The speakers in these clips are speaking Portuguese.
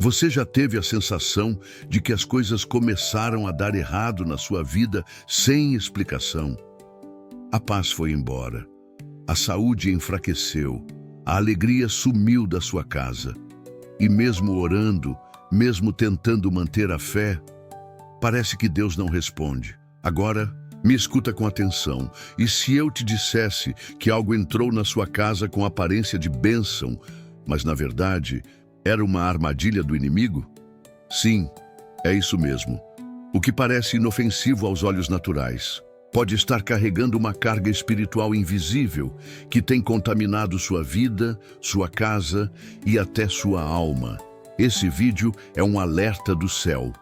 Você já teve a sensação de que as coisas começaram a dar errado na sua vida sem explicação? A paz foi embora, a saúde enfraqueceu, a alegria sumiu da sua casa. E mesmo orando, mesmo tentando manter a fé, parece que Deus não responde. Agora, me escuta com atenção. E se eu te dissesse que algo entrou na sua casa com aparência de bênção, mas na verdade era uma armadilha do inimigo? Sim, é isso mesmo. O que parece inofensivo aos olhos naturais pode estar carregando uma carga espiritual invisível que tem contaminado sua vida, sua casa e até sua alma. Esse vídeo é um alerta do céu,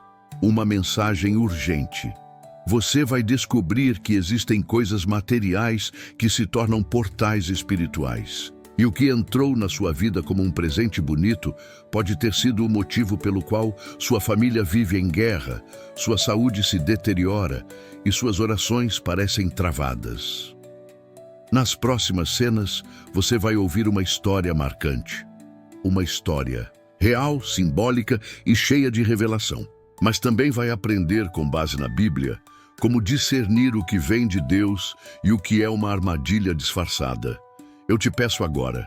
uma mensagem urgente. Você vai descobrir que existem coisas materiais que se tornam portais espirituais. E o que entrou na sua vida como um presente bonito pode ter sido o motivo pelo qual sua família vive em guerra, sua saúde se deteriora e suas orações parecem travadas. Nas próximas cenas, você vai ouvir uma história marcante. Uma história real, simbólica e cheia de revelação. Mas também vai aprender, com base na Bíblia, como discernir o que vem de Deus e o que é uma armadilha disfarçada. Eu te peço agora,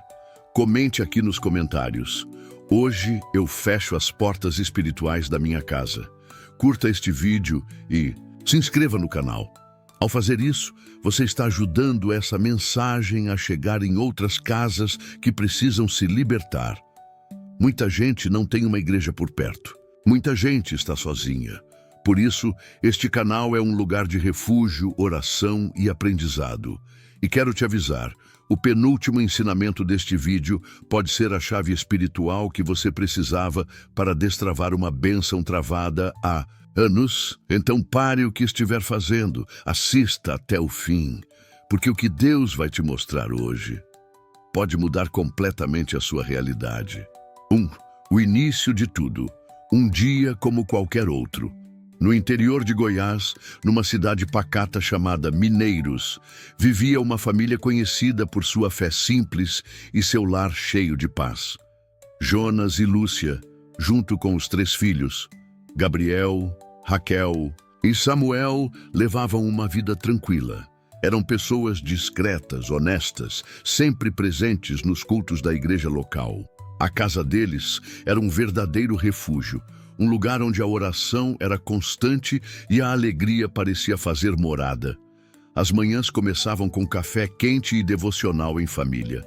comente aqui nos comentários. Hoje eu fecho as portas espirituais da minha casa. Curta este vídeo e se inscreva no canal. Ao fazer isso, você está ajudando essa mensagem a chegar em outras casas que precisam se libertar. Muita gente não tem uma igreja por perto. Muita gente está sozinha. Por isso, este canal é um lugar de refúgio, oração e aprendizado. E quero te avisar, o penúltimo ensinamento deste vídeo pode ser a chave espiritual que você precisava para destravar uma bênção travada há anos. Então pare o que estiver fazendo, assista até o fim, porque o que Deus vai te mostrar hoje pode mudar completamente a sua realidade. 1. O início de tudo. Um dia como qualquer outro. No interior de Goiás, numa cidade pacata chamada Mineiros, vivia uma família conhecida por sua fé simples e seu lar cheio de paz. Jonas e Lúcia, junto com os 3 filhos, Gabriel, Raquel e Samuel, levavam uma vida tranquila. Eram pessoas discretas, honestas, sempre presentes nos cultos da igreja local. A casa deles era um verdadeiro refúgio, um lugar onde a oração era constante e a alegria parecia fazer morada. As manhãs começavam com café quente e devocional em família.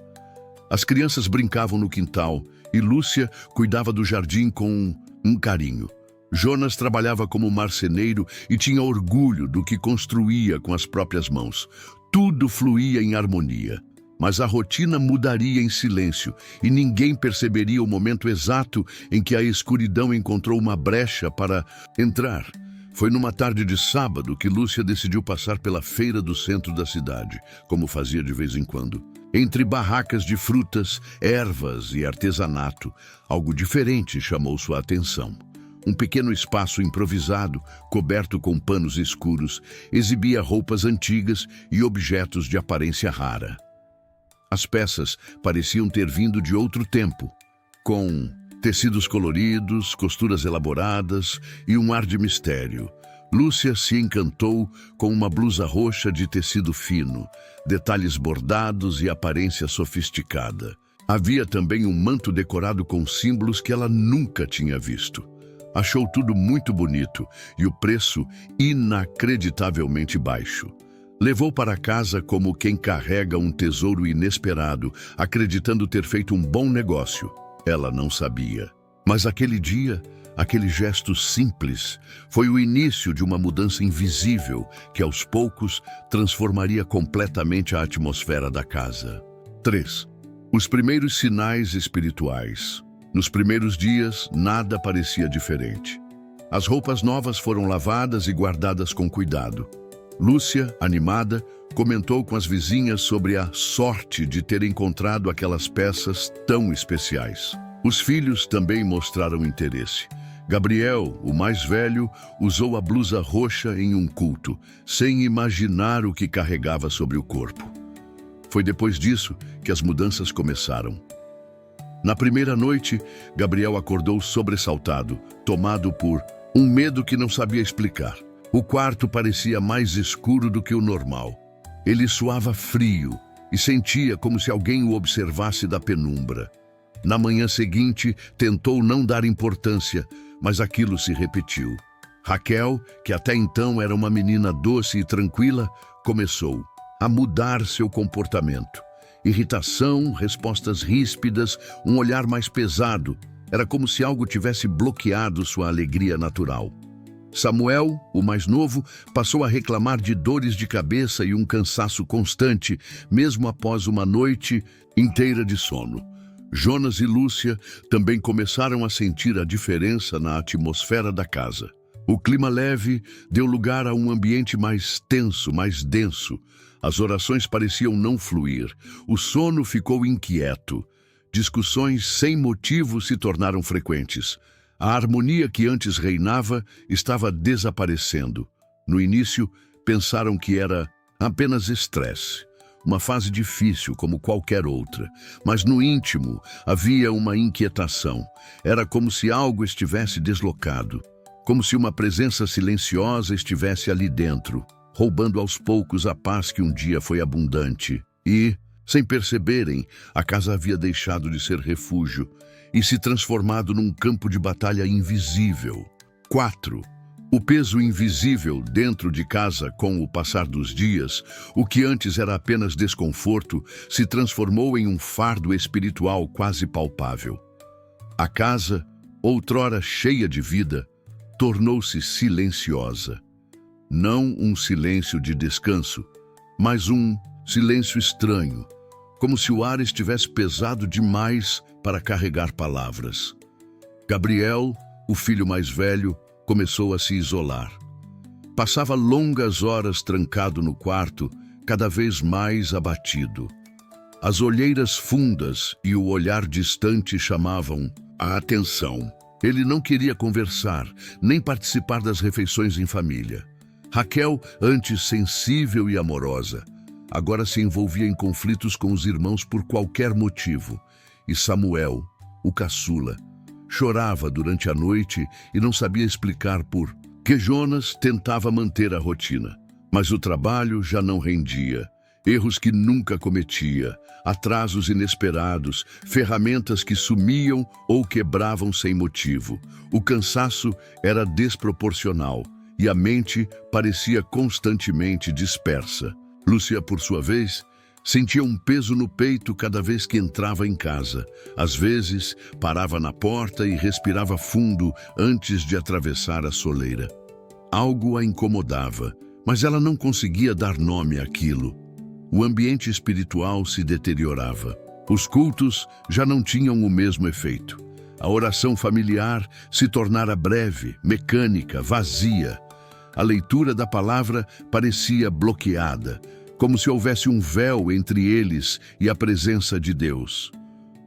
As crianças brincavam no quintal e Lúcia cuidava do jardim com um carinho. Jonas trabalhava como marceneiro e tinha orgulho do que construía com as próprias mãos. Tudo fluía em harmonia. Mas a rotina mudaria em silêncio e ninguém perceberia o momento exato em que a escuridão encontrou uma brecha para entrar. Foi numa tarde de sábado que Lúcia decidiu passar pela feira do centro da cidade, como fazia de vez em quando. Entre barracas de frutas, ervas e artesanato, algo diferente chamou sua atenção. Um pequeno espaço improvisado, coberto com panos escuros, exibia roupas antigas e objetos de aparência rara. As peças pareciam ter vindo de outro tempo, com tecidos coloridos, costuras elaboradas e um ar de mistério. Lúcia se encantou com uma blusa roxa de tecido fino, detalhes bordados e aparência sofisticada. Havia também um manto decorado com símbolos que ela nunca tinha visto. Achou tudo muito bonito e o preço inacreditavelmente baixo. Levou para casa como quem carrega um tesouro inesperado, acreditando ter feito um bom negócio. Ela não sabia. Mas aquele dia, aquele gesto simples, foi o início de uma mudança invisível que aos poucos transformaria completamente a atmosfera da casa. 3. Os primeiros sinais espirituais. Nos primeiros dias, nada parecia diferente. As roupas novas foram lavadas e guardadas com cuidado. Lúcia, animada, comentou com as vizinhas sobre a sorte de ter encontrado aquelas peças tão especiais. Os filhos também mostraram interesse. Gabriel, o mais velho, usou a blusa roxa em um culto, sem imaginar o que carregava sobre o corpo. Foi depois disso que as mudanças começaram. Na primeira noite, Gabriel acordou sobressaltado, tomado por um medo que não sabia explicar. O quarto parecia mais escuro do que o normal. Ele suava frio e sentia como se alguém o observasse da penumbra. Na manhã seguinte, tentou não dar importância, mas aquilo se repetiu. Raquel, que até então era uma menina doce e tranquila, começou a mudar seu comportamento. Irritação, respostas ríspidas, um olhar mais pesado. Era como se algo tivesse bloqueado sua alegria natural. Samuel, o mais novo, passou a reclamar de dores de cabeça e um cansaço constante, mesmo após uma noite inteira de sono. Jonas e Lúcia também começaram a sentir a diferença na atmosfera da casa. O clima leve deu lugar a um ambiente mais tenso, mais denso. As orações pareciam não fluir. O sono ficou inquieto. Discussões sem motivo se tornaram frequentes. A harmonia que antes reinava estava desaparecendo. No início, pensaram que era apenas estresse. Uma fase difícil como qualquer outra, mas no íntimo havia uma inquietação. Era como se algo estivesse deslocado, como se uma presença silenciosa estivesse ali dentro, roubando aos poucos a paz que um dia foi abundante. E, sem perceberem, a casa havia deixado de ser refúgio e se transformado num campo de batalha invisível. 4. O peso invisível dentro de casa, com o passar dos dias, o que antes era apenas desconforto, se transformou em um fardo espiritual quase palpável. A casa, outrora cheia de vida, tornou-se silenciosa. Não um silêncio de descanso, mas um silêncio estranho, como se o ar estivesse pesado demais para carregar palavras. Gabriel, o filho mais velho, começou a se isolar. Passava longas horas trancado no quarto, cada vez mais abatido. As olheiras fundas e o olhar distante chamavam a atenção. Ele não queria conversar, nem participar das refeições em família. Raquel, antes sensível e amorosa, agora se envolvia em conflitos com os irmãos por qualquer motivo. E Samuel, o caçula, chorava durante a noite e não sabia explicar por que. Jonas tentava manter a rotina, mas o trabalho já não rendia. Erros que nunca cometia, atrasos inesperados, ferramentas que sumiam ou quebravam sem motivo. O cansaço era desproporcional e a mente parecia constantemente dispersa. Lúcia, por sua vez, sentia um peso no peito cada vez que entrava em casa. Às vezes, parava na porta e respirava fundo antes de atravessar a soleira. Algo a incomodava, mas ela não conseguia dar nome àquilo. O ambiente espiritual se deteriorava. Os cultos já não tinham o mesmo efeito. A oração familiar se tornara breve, mecânica, vazia. A leitura da palavra parecia bloqueada, como se houvesse um véu entre eles e a presença de Deus.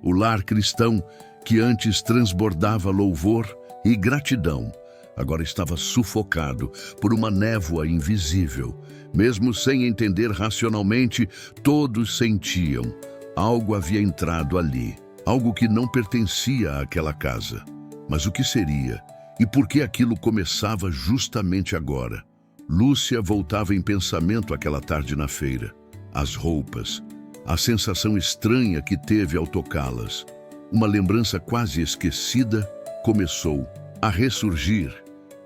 O lar cristão, que antes transbordava louvor e gratidão, agora estava sufocado por uma névoa invisível. Mesmo sem entender racionalmente, todos sentiam. Algo havia entrado ali, algo que não pertencia àquela casa. Mas o que seria? E por que aquilo começava justamente agora? Lúcia voltava em pensamento aquela tarde na feira. As roupas, a sensação estranha que teve ao tocá-las. Uma lembrança quase esquecida começou a ressurgir,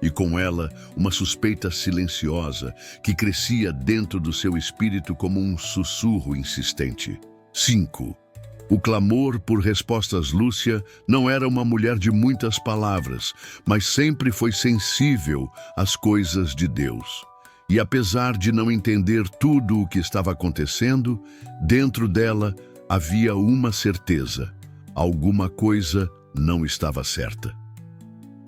e com ela uma suspeita silenciosa que crescia dentro do seu espírito como um sussurro insistente. 5. O clamor por respostas. Lúcia não era uma mulher de muitas palavras, mas sempre foi sensível às coisas de Deus. E apesar de não entender tudo o que estava acontecendo, dentro dela havia uma certeza: alguma coisa não estava certa.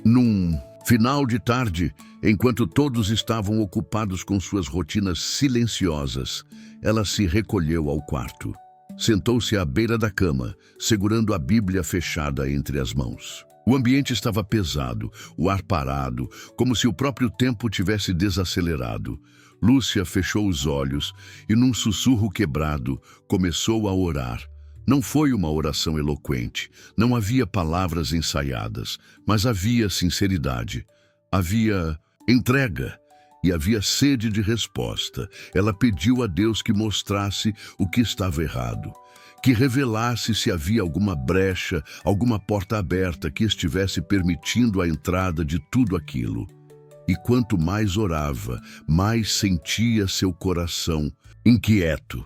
Num final de tarde, enquanto todos estavam ocupados com suas rotinas silenciosas, ela se recolheu ao quarto. Sentou-se à beira da cama, segurando a Bíblia fechada entre as mãos. O ambiente estava pesado, o ar parado, como se o próprio tempo tivesse desacelerado. Lúcia fechou os olhos e, num sussurro quebrado, começou a orar. Não foi uma oração eloquente, não havia palavras ensaiadas, mas havia sinceridade, havia entrega e havia sede de resposta. Ela pediu a Deus que mostrasse o que estava errado, que revelasse se havia alguma brecha, alguma porta aberta que estivesse permitindo a entrada de tudo aquilo. E quanto mais orava, mais sentia seu coração inquieto.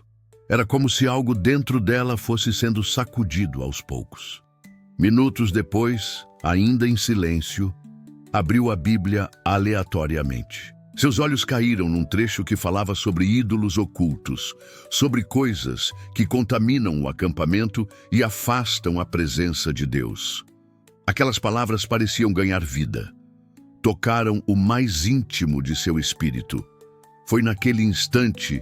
Era como se algo dentro dela fosse sendo sacudido aos poucos. Minutos depois, ainda em silêncio, abriu a Bíblia aleatoriamente. Seus olhos caíram num trecho que falava sobre ídolos ocultos, sobre coisas que contaminam o acampamento e afastam a presença de Deus. Aquelas palavras pareciam ganhar vida. Tocaram o mais íntimo de seu espírito. Foi naquele instante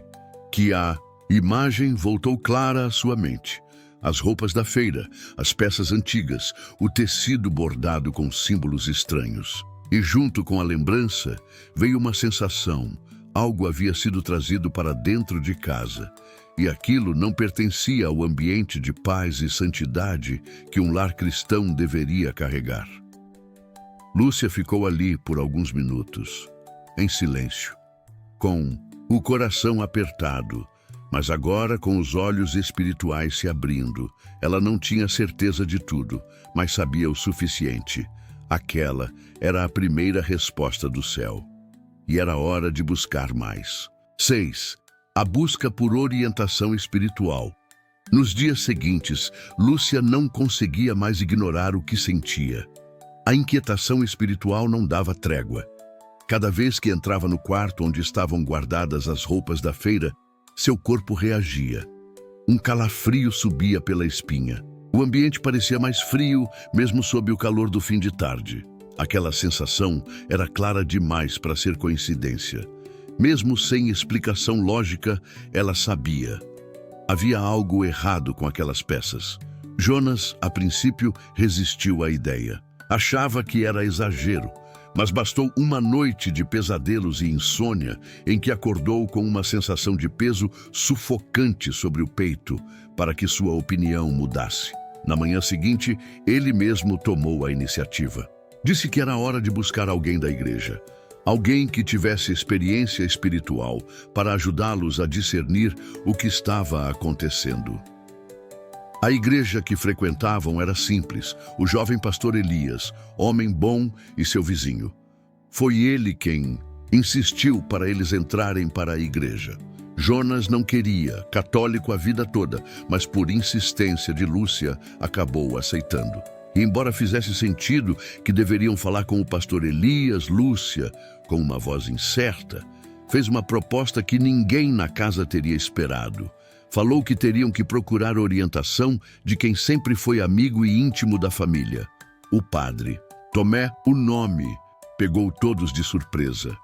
que a imagem voltou clara à sua mente. As roupas da feira, as peças antigas, o tecido bordado com símbolos estranhos. E junto com a lembrança veio uma sensação. Algo havia sido trazido para dentro de casa. E aquilo não pertencia ao ambiente de paz e santidade que um lar cristão deveria carregar. Lúcia ficou ali por alguns minutos, em silêncio, com o coração apertado, mas agora com os olhos espirituais se abrindo. Ela não tinha certeza de tudo, mas sabia o suficiente. Aquela era a primeira resposta do céu. E era hora de buscar mais. 6. A busca por orientação espiritual. Nos dias seguintes, Lúcia não conseguia mais ignorar o que sentia. A inquietação espiritual não dava trégua. Cada vez que entrava no quarto onde estavam guardadas as roupas da feira, seu corpo reagia. Um calafrio subia pela espinha. O ambiente parecia mais frio, mesmo sob o calor do fim de tarde. Aquela sensação era clara demais para ser coincidência. Mesmo sem explicação lógica, ela sabia. Havia algo errado com aquelas peças. Jonas, a princípio, resistiu à ideia. Achava que era exagero, mas bastou uma noite de pesadelos e insônia em que acordou com uma sensação de peso sufocante sobre o peito para que sua opinião mudasse. Na manhã seguinte, ele mesmo tomou a iniciativa. Disse que era hora de buscar alguém da igreja, alguém que tivesse experiência espiritual para ajudá-los a discernir o que estava acontecendo. A igreja que frequentavam era simples, o jovem pastor Elias, homem bom e seu vizinho. Foi ele quem insistiu para eles entrarem para a igreja. Jonas não queria, católico a vida toda, mas por insistência de Lúcia, acabou aceitando. E embora fizesse sentido que deveriam falar com o pastor Elias, Lúcia, com uma voz incerta, fez uma proposta que ninguém na casa teria esperado. Falou que teriam que procurar orientação de quem sempre foi amigo e íntimo da família, o padre. Tomé, o nome, pegou todos de surpresa.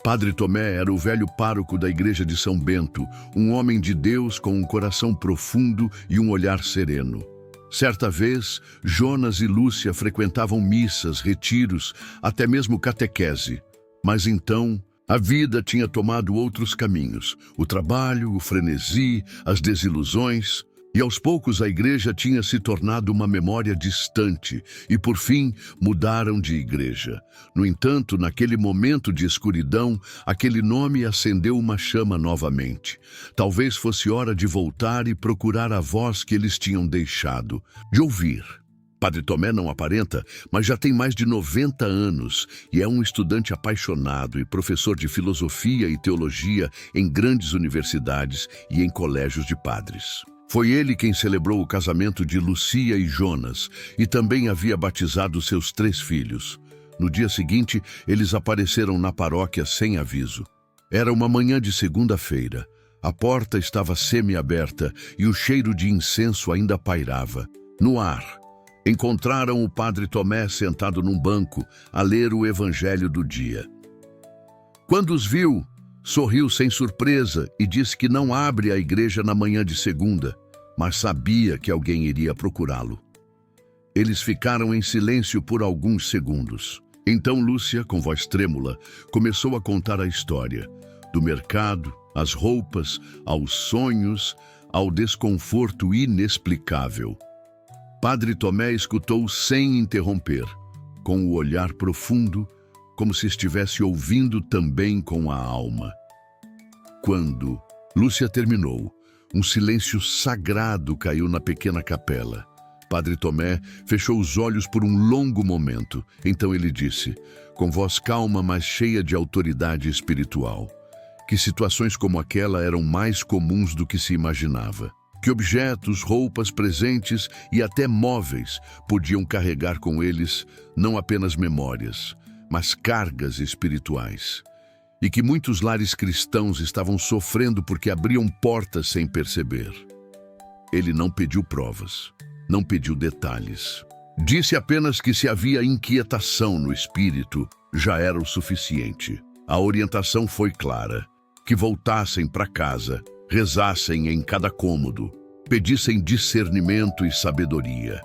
Padre Tomé era o velho pároco da igreja de São Bento, um homem de Deus com um coração profundo e um olhar sereno. Certa vez, Jonas e Lúcia frequentavam missas, retiros, até mesmo catequese. Mas então, a vida tinha tomado outros caminhos, o trabalho, o frenesi, as desilusões, e aos poucos a igreja tinha se tornado uma memória distante e, por fim, mudaram de igreja. No entanto, naquele momento de escuridão, aquele nome acendeu uma chama novamente. Talvez fosse hora de voltar e procurar a voz que eles tinham deixado, de ouvir. Padre Tomé não aparenta, mas já tem mais de 90 anos e é um estudante apaixonado e professor de filosofia e teologia em grandes universidades e em colégios de padres. Foi ele quem celebrou o casamento de Lúcia e Jonas e também havia batizado seus 3 filhos. No dia seguinte, eles apareceram na paróquia sem aviso. Era uma manhã de segunda-feira. A porta estava semi-aberta e o cheiro de incenso ainda pairava. No ar, encontraram o padre Tomé sentado num banco a ler o evangelho do dia. Quando os viu, sorriu sem surpresa e disse que não abre a igreja na manhã de segunda, mas sabia que alguém iria procurá-lo. Eles ficaram em silêncio por alguns segundos. Então Lúcia, com voz trêmula, começou a contar a história, do mercado, às roupas, aos sonhos, ao desconforto inexplicável. Padre Tomé escutou sem interromper, com o olhar profundo, como se estivesse ouvindo também com a alma. Quando Lúcia terminou, um silêncio sagrado caiu na pequena capela. Padre Tomé fechou os olhos por um longo momento. Então ele disse, com voz calma, mas cheia de autoridade espiritual, que situações como aquela eram mais comuns do que se imaginava. Que objetos, roupas, presentes e até móveis podiam carregar com eles não apenas memórias, mas cargas espirituais. E que muitos lares cristãos estavam sofrendo porque abriam portas sem perceber. Ele não pediu provas, não pediu detalhes. Disse apenas que se havia inquietação no espírito, já era o suficiente. A orientação foi clara, que voltassem para casa, rezassem em cada cômodo, pedissem discernimento e sabedoria.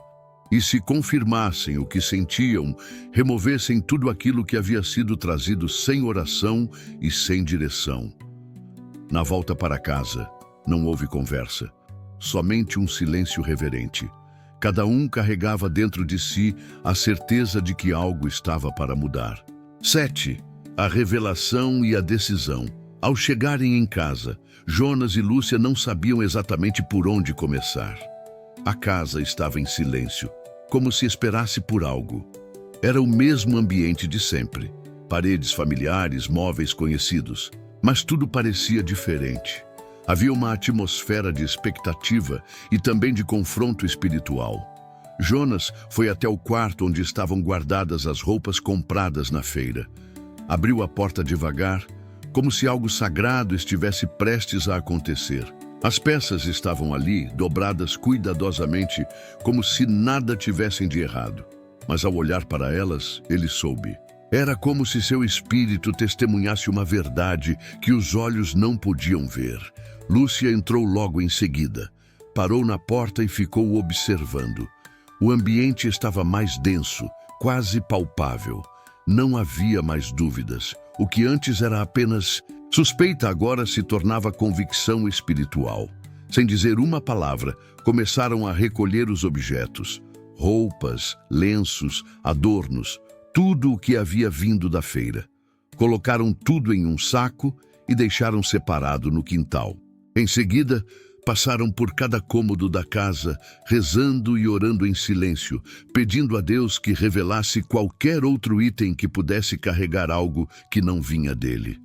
E se confirmassem o que sentiam, removessem tudo aquilo que havia sido trazido sem oração e sem direção. Na volta para casa, não houve conversa, somente um silêncio reverente. Cada um carregava dentro de si a certeza de que algo estava para mudar. 7. A revelação e a decisão. Ao chegarem em casa, Jonas e Lúcia não sabiam exatamente por onde começar. A casa estava em silêncio, como se esperasse por algo. Era o mesmo ambiente de sempre. Paredes familiares, móveis conhecidos. Mas tudo parecia diferente. Havia uma atmosfera de expectativa e também de confronto espiritual. Jonas foi até o quarto onde estavam guardadas as roupas compradas na feira. Abriu a porta devagar, como se algo sagrado estivesse prestes a acontecer. As peças estavam ali, dobradas cuidadosamente, como se nada tivessem de errado. Mas ao olhar para elas, ele soube. Era como se seu espírito testemunhasse uma verdade que os olhos não podiam ver. Lúcia entrou logo em seguida. Parou na porta e ficou observando. O ambiente estava mais denso, quase palpável. Não havia mais dúvidas. O que antes era apenas suspeita agora se tornava convicção espiritual. Sem dizer uma palavra, começaram a recolher os objetos. Roupas, lenços, adornos, tudo o que havia vindo da feira. Colocaram tudo em um saco e deixaram separado no quintal. Em seguida, passaram por cada cômodo da casa, rezando e orando em silêncio, pedindo a Deus que revelasse qualquer outro item que pudesse carregar algo que não vinha dele.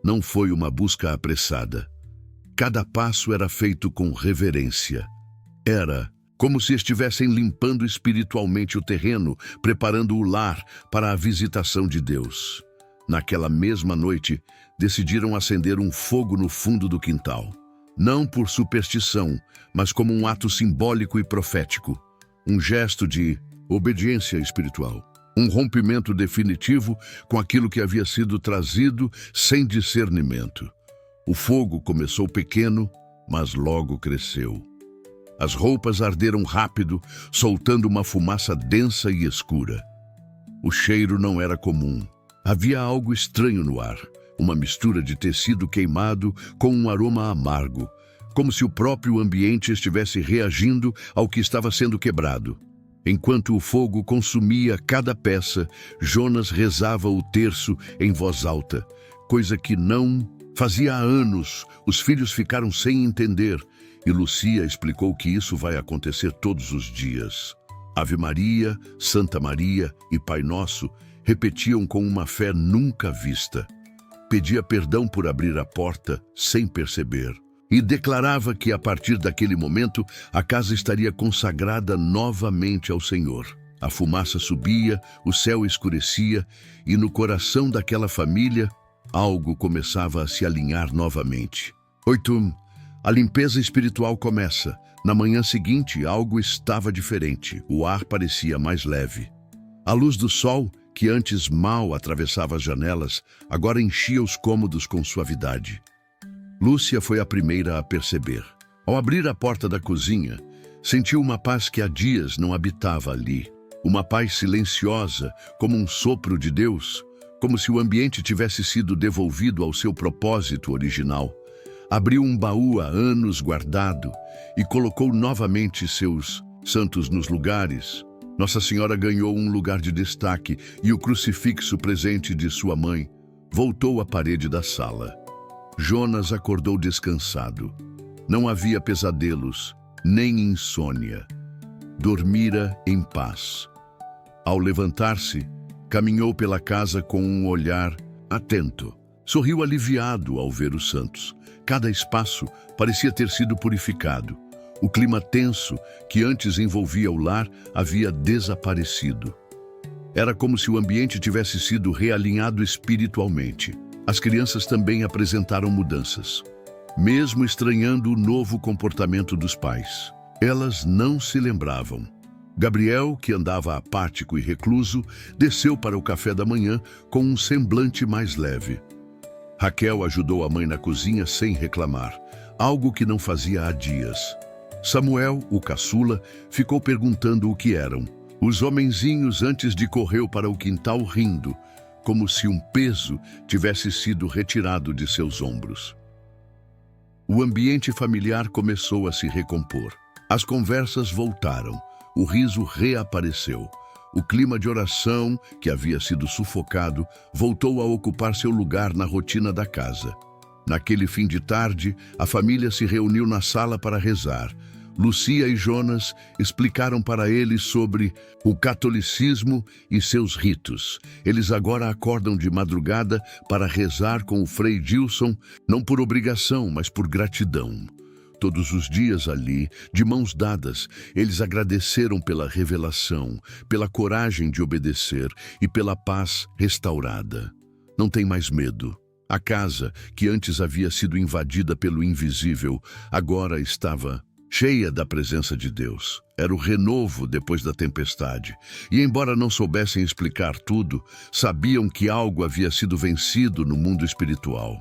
Não foi uma busca apressada. Cada passo era feito com reverência. Era como se estivessem limpando espiritualmente o terreno, preparando o lar para a visitação de Deus. Naquela mesma noite, decidiram acender um fogo no fundo do quintal. Não por superstição, mas como um ato simbólico e profético. Um gesto de obediência espiritual. Um rompimento definitivo com aquilo que havia sido trazido sem discernimento. O fogo começou pequeno, mas logo cresceu. As roupas arderam rápido, soltando uma fumaça densa e escura. O cheiro não era comum. Havia algo estranho no ar, uma mistura de tecido queimado com um aroma amargo, como se o próprio ambiente estivesse reagindo ao que estava sendo quebrado. Enquanto o fogo consumia cada peça, Jonas rezava o terço em voz alta, coisa que não fazia há anos. Os filhos ficaram sem entender, e Lúcia explicou que isso vai acontecer todos os dias. Ave Maria, Santa Maria e Pai Nosso repetiam com uma fé nunca vista. Pedia perdão por abrir a porta sem perceber. E declarava que, a partir daquele momento, a casa estaria consagrada novamente ao Senhor. A fumaça subia, o céu escurecia, e no coração daquela família, algo começava a se alinhar novamente. 8. A limpeza espiritual começa. Na manhã seguinte, algo estava diferente. O ar parecia mais leve. A luz do sol, que antes mal atravessava as janelas, agora enchia os cômodos com suavidade. Lúcia foi a primeira a perceber. Ao abrir a porta da cozinha, sentiu uma paz que há dias não habitava ali. Uma paz silenciosa, como um sopro de Deus, como se o ambiente tivesse sido devolvido ao seu propósito original. abriu um baú há anos guardado e colocou novamente seus santos nos lugares. Nossa Senhora ganhou um lugar de destaque e o crucifixo presente de sua mãe voltou à parede da sala. Jonas acordou descansado. Não havia pesadelos, nem insônia. Dormira em paz. Ao levantar-se, caminhou pela casa com um olhar atento. Sorriu aliviado ao ver os santos. Cada espaço parecia ter sido purificado. O clima tenso que antes envolvia o lar havia desaparecido. Era como se o ambiente tivesse sido realinhado espiritualmente. As crianças também apresentaram mudanças, mesmo estranhando o novo comportamento dos pais. Elas não se lembravam. Gabriel, que andava apático e recluso, desceu para o café da manhã com um semblante mais leve. Raquel ajudou a mãe na cozinha sem reclamar, algo que não fazia há dias. Samuel, o caçula, ficou perguntando o que eram. Os homenzinhos antes de correu para o quintal rindo, como se um peso tivesse sido retirado de seus ombros. O ambiente familiar começou a se recompor. As conversas voltaram, o riso reapareceu. O clima de oração, que havia sido sufocado, voltou a ocupar seu lugar na rotina da casa. Naquele fim de tarde, a família se reuniu na sala para rezar. Lúcia e Jonas explicaram para eles sobre o catolicismo e seus ritos. Eles agora acordam de madrugada para rezar com o Frei Gilson, não por obrigação, mas por gratidão. Todos os dias ali, de mãos dadas, eles agradeceram pela revelação, pela coragem de obedecer e pela paz restaurada. Não tem mais medo. A casa, que antes havia sido invadida pelo invisível, agora estava cheia da presença de Deus. Era o renovo depois da tempestade. E embora não soubessem explicar tudo, sabiam que algo havia sido vencido no mundo espiritual.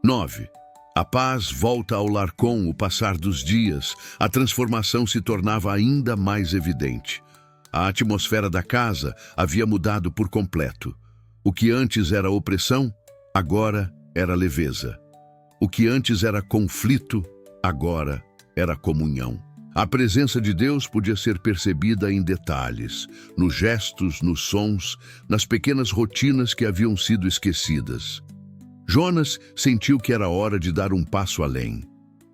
9. A paz volta ao lar com o passar dos dias. A transformação se tornava ainda mais evidente. A atmosfera da casa havia mudado por completo. O que antes era opressão, agora era leveza. O que antes era conflito, agora era comunhão. A presença de Deus podia ser percebida em detalhes, nos gestos, nos sons, nas pequenas rotinas que haviam sido esquecidas. Jonas sentiu que era hora de dar um passo além.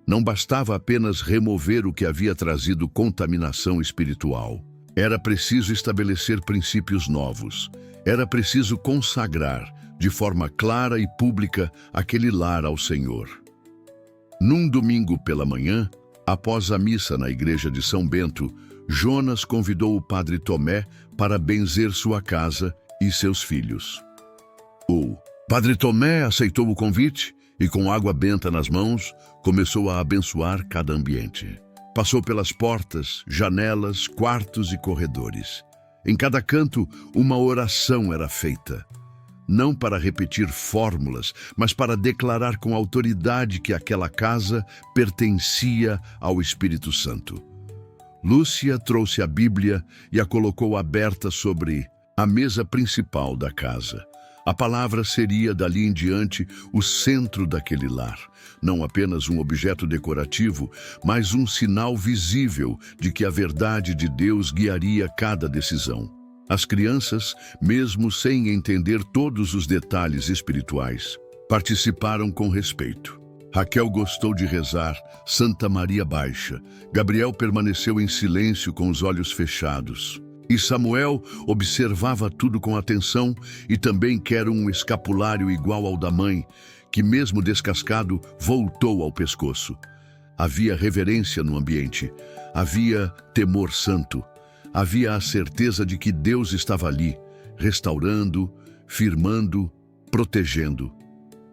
Não bastava apenas remover o que havia trazido contaminação espiritual. Era preciso estabelecer princípios novos. Era preciso consagrar, de forma clara e pública, aquele lar ao Senhor. Num domingo pela manhã, após a missa na igreja de São Bento, Jonas convidou o padre Tomé para benzer sua casa e seus filhos. O padre Tomé aceitou o convite e, com água benta nas mãos, começou a abençoar cada ambiente. Passou pelas portas, janelas, quartos e corredores. Em cada canto, uma oração era feita. Não para repetir fórmulas, mas para declarar com autoridade que aquela casa pertencia ao Espírito Santo. Lúcia trouxe a Bíblia e a colocou aberta sobre a mesa principal da casa. A palavra seria, dali em diante, o centro daquele lar. Não apenas um objeto decorativo, mas um sinal visível de que a verdade de Deus guiaria cada decisão. As crianças, mesmo sem entender todos os detalhes espirituais, participaram com respeito. Raquel gostou de rezar Santa Maria Baixa. Gabriel permaneceu em silêncio com os olhos fechados. E Samuel observava tudo com atenção e também quer um escapulário igual ao da mãe, que mesmo descascado, voltou ao pescoço. Havia reverência no ambiente, havia temor santo, havia a certeza de que Deus estava ali, restaurando, firmando, protegendo.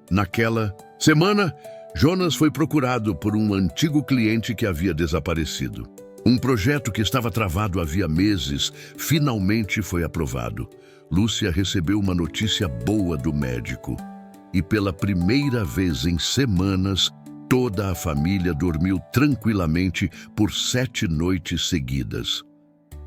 Naquela semana, Jonas foi procurado por um antigo cliente que havia desaparecido. Um projeto que estava travado havia meses, finalmente foi aprovado. Lúcia recebeu uma notícia boa do médico. E pela primeira vez em semanas, toda a família dormiu tranquilamente por 7 noites seguidas.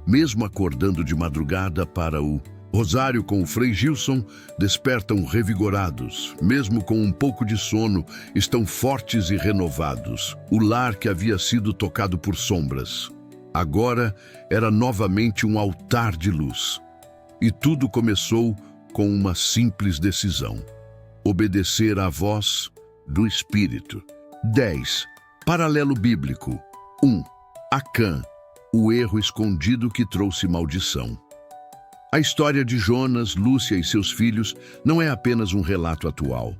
Mesmo acordando de madrugada para o Rosário com o Frei Gilson despertam revigorados. Mesmo com um pouco de sono, estão fortes e renovados. O lar que havia sido tocado por sombras, agora era novamente um altar de luz. E tudo começou com uma simples decisão: obedecer à voz do Espírito. 10. Paralelo bíblico. 1. Acã, o erro escondido que trouxe maldição. A história de Jonas, Lúcia e seus filhos não é apenas um relato atual.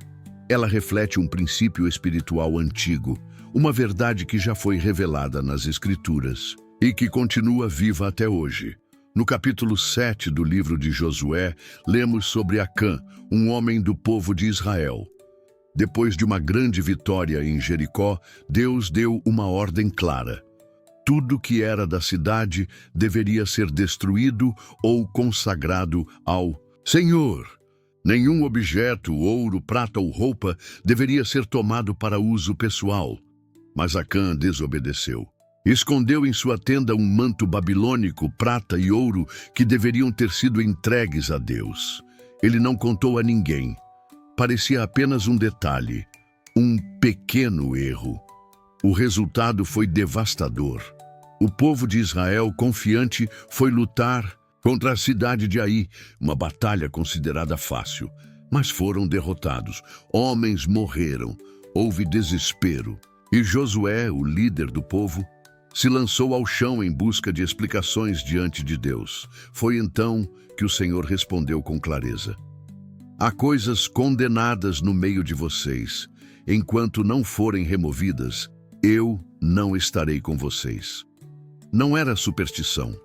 Ela reflete um princípio espiritual antigo, uma verdade que já foi revelada nas Escrituras e que continua viva até hoje. No capítulo 7 do livro de Josué, lemos sobre Acã, um homem do povo de Israel. Depois de uma grande vitória em Jericó, Deus deu uma ordem clara: tudo que era da cidade deveria ser destruído ou consagrado ao Senhor. Nenhum objeto, ouro, prata ou roupa, deveria ser tomado para uso pessoal. Mas Acã desobedeceu. Escondeu em sua tenda um manto babilônico, prata e ouro, que deveriam ter sido entregues a Deus. Ele não contou a ninguém. Parecia apenas um detalhe, um pequeno erro. O resultado foi devastador. O povo de Israel, confiante, foi lutar contra a cidade de Ai, uma batalha considerada fácil. Mas foram derrotados. Homens morreram. Houve desespero. E Josué, o líder do povo, se lançou ao chão em busca de explicações diante de Deus. Foi então que o Senhor respondeu com clareza: há coisas condenadas no meio de vocês. Enquanto não forem removidas, eu não estarei com vocês. Não era superstição,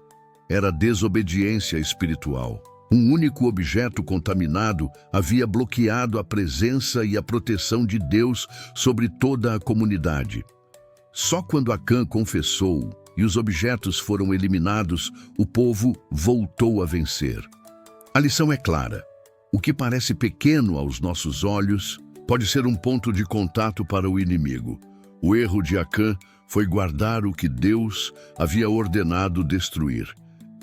era desobediência espiritual. Um único objeto contaminado havia bloqueado a presença e a proteção de Deus sobre toda a comunidade. Só quando Acã confessou e os objetos foram eliminados, o povo voltou a vencer. A lição é clara. O que parece pequeno aos nossos olhos pode ser um ponto de contato para o inimigo. O erro de Acã foi guardar o que Deus havia ordenado destruir.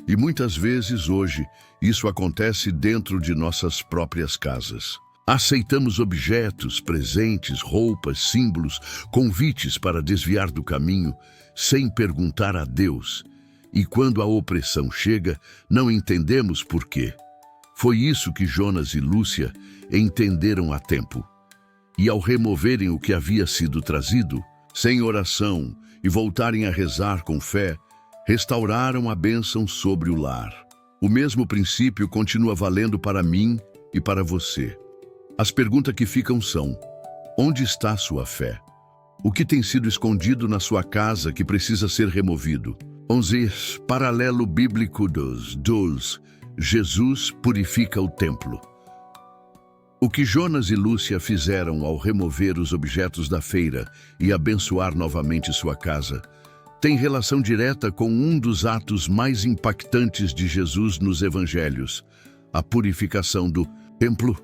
E muitas vezes hoje isso acontece dentro de nossas próprias casas. Aceitamos objetos, presentes, roupas, símbolos, convites para desviar do caminho, sem perguntar a Deus. E quando a opressão chega, não entendemos por quê. Foi isso que Jonas e Lúcia entenderam a tempo. E ao removerem o que havia sido trazido, sem oração, e voltarem a rezar com fé, restauraram a bênção sobre o lar. O mesmo princípio continua valendo para mim e para você. As perguntas que ficam são: onde está sua fé? O que tem sido escondido na sua casa que precisa ser removido? 11. Paralelo bíblico 2. Jesus purifica o templo. O que Jonas e Lúcia fizeram ao remover os objetos da feira e abençoar novamente sua casa tem relação direta com um dos atos mais impactantes de Jesus nos evangelhos, a purificação do templo.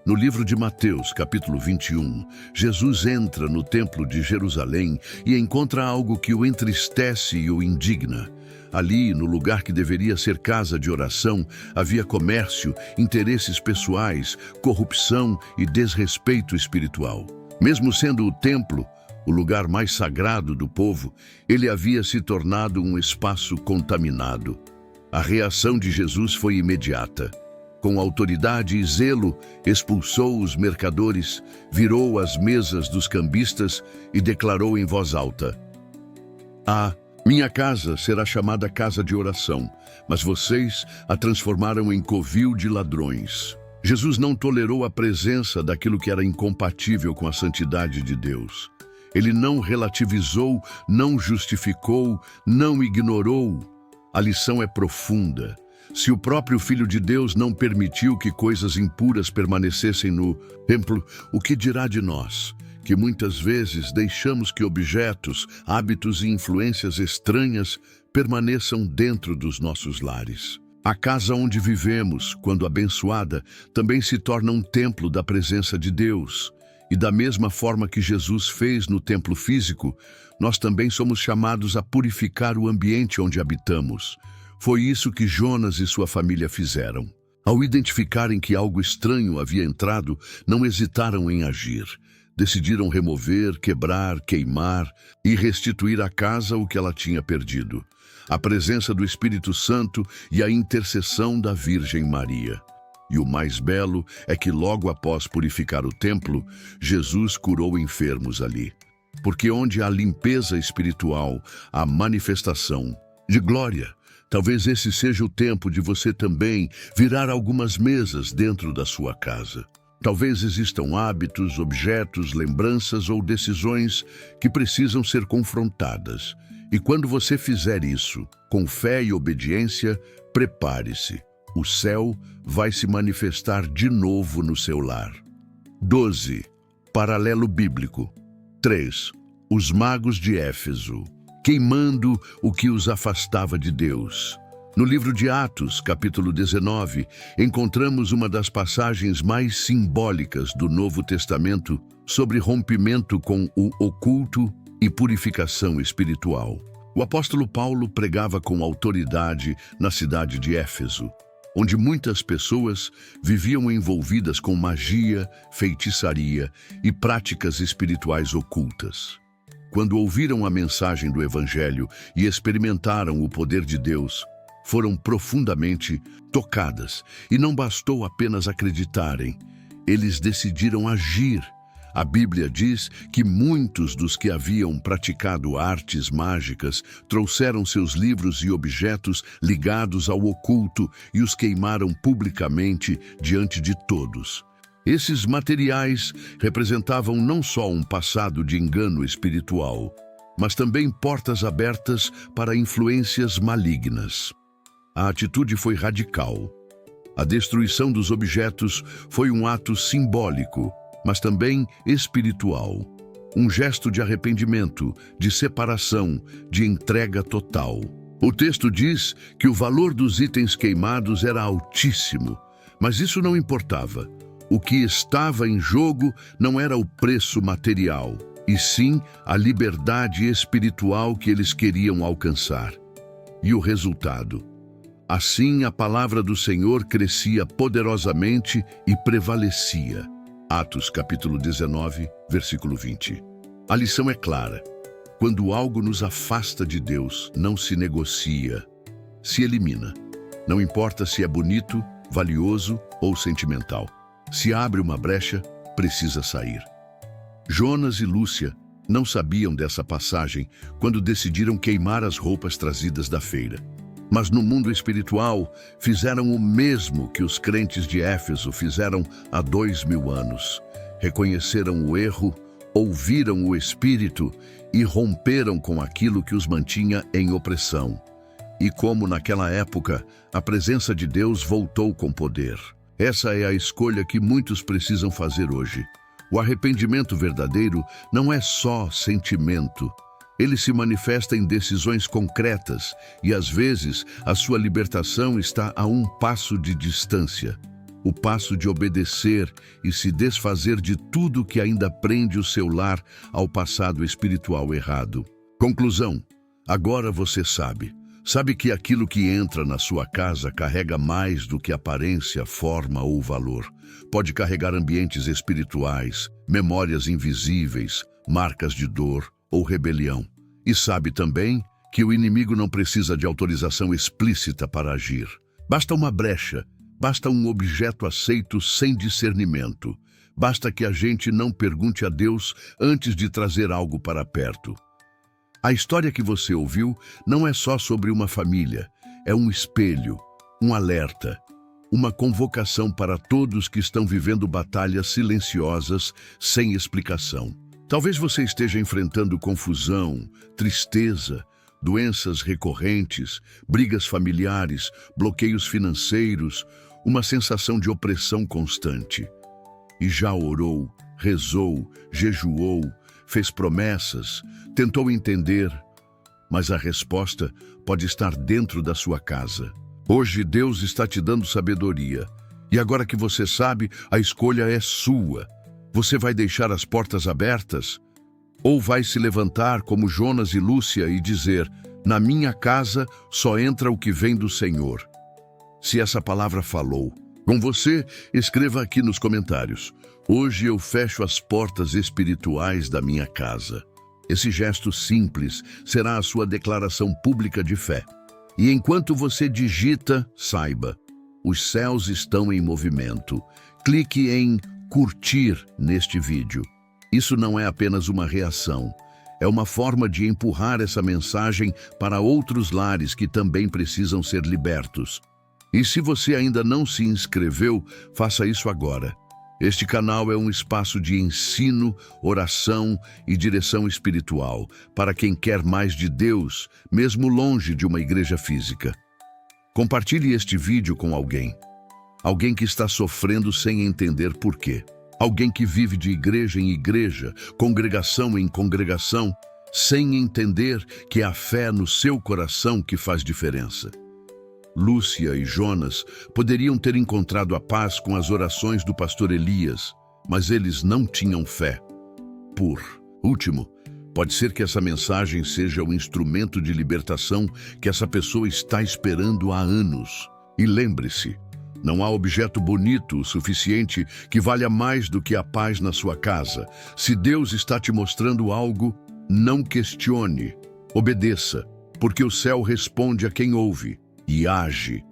No livro de Mateus, capítulo 21, Jesus entra no templo de Jerusalém e encontra algo que o entristece e o indigna. Ali, no lugar que deveria ser casa de oração, havia comércio, interesses pessoais, corrupção e desrespeito espiritual. Mesmo sendo o templo o lugar mais sagrado do povo, ele havia se tornado um espaço contaminado. A reação de Jesus foi imediata. Com autoridade e zelo, expulsou os mercadores, virou as mesas dos cambistas e declarou em voz alta: minha casa será chamada casa de oração, mas vocês a transformaram em covil de ladrões. Jesus não tolerou a presença daquilo que era incompatível com a santidade de Deus. Ele não relativizou, não justificou, não ignorou. A lição é profunda. Se o próprio Filho de Deus não permitiu que coisas impuras permanecessem no templo, o que dirá de nós, que muitas vezes deixamos que objetos, hábitos e influências estranhas permaneçam dentro dos nossos lares? A casa onde vivemos, quando abençoada, também se torna um templo da presença de Deus. E da mesma forma que Jesus fez no templo físico, nós também somos chamados a purificar o ambiente onde habitamos. Foi isso que Jonas e sua família fizeram. Ao identificarem que algo estranho havia entrado, não hesitaram em agir. Decidiram remover, quebrar, queimar e restituir à casa o que ela tinha perdido. A presença do Espírito Santo e a intercessão da Virgem Maria. E o mais belo é que logo após purificar o templo, Jesus curou enfermos ali. Porque onde há limpeza espiritual, há manifestação de glória. Talvez esse seja o tempo de você também virar algumas mesas dentro da sua casa. Talvez existam hábitos, objetos, lembranças ou decisões que precisam ser confrontadas. E quando você fizer isso, com fé e obediência, prepare-se. O céu vai se manifestar de novo no seu lar. 12. Paralelo bíblico. 3. Os magos de Éfeso, queimando o que os afastava de Deus. No livro de Atos, capítulo 19, encontramos uma das passagens mais simbólicas do Novo Testamento sobre rompimento com o oculto e purificação espiritual. O apóstolo Paulo pregava com autoridade na cidade de Éfeso, onde muitas pessoas viviam envolvidas com magia, feitiçaria e práticas espirituais ocultas. Quando ouviram a mensagem do Evangelho e experimentaram o poder de Deus, foram profundamente tocadas. E não bastou apenas acreditarem, eles decidiram agir. A Bíblia diz que muitos dos que haviam praticado artes mágicas trouxeram seus livros e objetos ligados ao oculto e os queimaram publicamente diante de todos. Esses materiais representavam não só um passado de engano espiritual, mas também portas abertas para influências malignas. A atitude foi radical. A destruição dos objetos foi um ato simbólico, mas também espiritual. Um gesto de arrependimento, de separação, de entrega total. O texto diz que o valor dos itens queimados era altíssimo, mas isso não importava. O que estava em jogo não era o preço material, e sim a liberdade espiritual que eles queriam alcançar. E o resultado? Assim a palavra do Senhor crescia poderosamente e prevalecia. Atos capítulo 19, versículo 20. A lição é clara. Quando algo nos afasta de Deus, não se negocia, se elimina. Não importa se é bonito, valioso ou sentimental. Se abre uma brecha, precisa sair. Jonas e Lúcia não sabiam dessa passagem quando decidiram queimar as roupas trazidas da feira. Mas no mundo espiritual, fizeram o mesmo que os crentes de Éfeso fizeram há 2000 anos. Reconheceram o erro, ouviram o Espírito e romperam com aquilo que os mantinha em opressão. E como naquela época, a presença de Deus voltou com poder. Essa é a escolha que muitos precisam fazer hoje. O arrependimento verdadeiro não é só sentimento. Ele se manifesta em decisões concretas e, às vezes, a sua libertação está a um passo de distância. O passo de obedecer e se desfazer de tudo que ainda prende o seu lar ao passado espiritual errado. Conclusão: agora você sabe. Sabe que aquilo que entra na sua casa carrega mais do que aparência, forma ou valor. Pode carregar ambientes espirituais, memórias invisíveis, marcas de dor ou rebelião. E sabe também que o inimigo não precisa de autorização explícita para agir. Basta uma brecha, basta um objeto aceito sem discernimento. Basta que a gente não pergunte a Deus antes de trazer algo para perto. A história que você ouviu não é só sobre uma família, é um espelho, um alerta, uma convocação para todos que estão vivendo batalhas silenciosas sem explicação. Talvez você esteja enfrentando confusão, tristeza, doenças recorrentes, brigas familiares, bloqueios financeiros, uma sensação de opressão constante. E já orou, rezou, jejuou, fez promessas, tentou entender, mas a resposta pode estar dentro da sua casa. Hoje Deus está te dando sabedoria, e agora que você sabe, a escolha é sua. Você vai deixar as portas abertas? Ou vai se levantar como Jonas e Lúcia e dizer: na minha casa só entra o que vem do Senhor? Se essa palavra falou, Com você, escreva aqui nos comentários. Hoje eu fecho as portas espirituais da minha casa. Esse gesto simples será a sua declaração pública de fé. E enquanto você digita, saiba, os céus estão em movimento. Clique em curtir neste vídeo. Isso não é apenas uma reação. É uma forma de empurrar essa mensagem para outros lares que também precisam ser libertos. E se você ainda não se inscreveu, faça isso agora. Este canal é um espaço de ensino, oração e direção espiritual para quem quer mais de Deus, mesmo longe de uma igreja física. Compartilhe este vídeo com alguém. Alguém que está sofrendo sem entender por quê. Alguém que vive de igreja em igreja, congregação em congregação, sem entender que é a fé no seu coração que faz diferença. Lúcia e Jonas poderiam ter encontrado a paz com as orações do pastor Elias, mas eles não tinham fé. Por último, pode ser que essa mensagem seja o instrumento de libertação que essa pessoa está esperando há anos. E lembre-se, não há objeto bonito o suficiente que valha mais do que a paz na sua casa. Se Deus está te mostrando algo, não questione, obedeça, porque o céu responde a quem ouve e age.